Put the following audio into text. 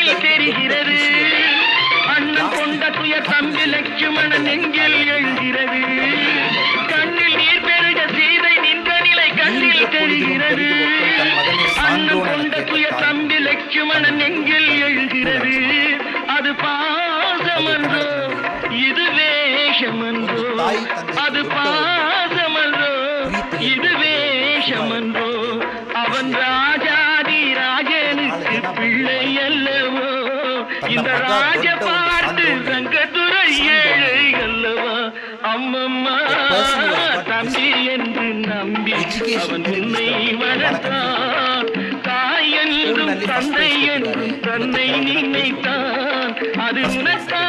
கண்ணில் தெரிகிறது. அண்ணன் கொண்ட துயர் தம்பி லட்சுமணன் நெஞ்சில் எழுகிறது. கண்ணில் நீர் பெருக சீதை நின்ற நிலை கண்ணில் தெரிகிறது. அண்ணன் கொண்ட துயர் தம்பி லட்சுமணன் நெஞ்சில் எழுகிறது. அது பாசமன்றோ இது வேஷமன்றோ, அது பாசமன்றோ இது வேஷமன்றோ. அவன் ராஜாதி ராஜனுக்கு பிள்ளை அல்லவோ, இந்த ராஜ பாட்டு சங்கத்துறை ஏழை அல்லவா. அம்மம்மா தம்பி என்று நம்பி அவன் உன்னை வளர்த்தான். தாய் என்றும் தந்தை என்றும் தன்னை நினைத்தான். அது உனக்கா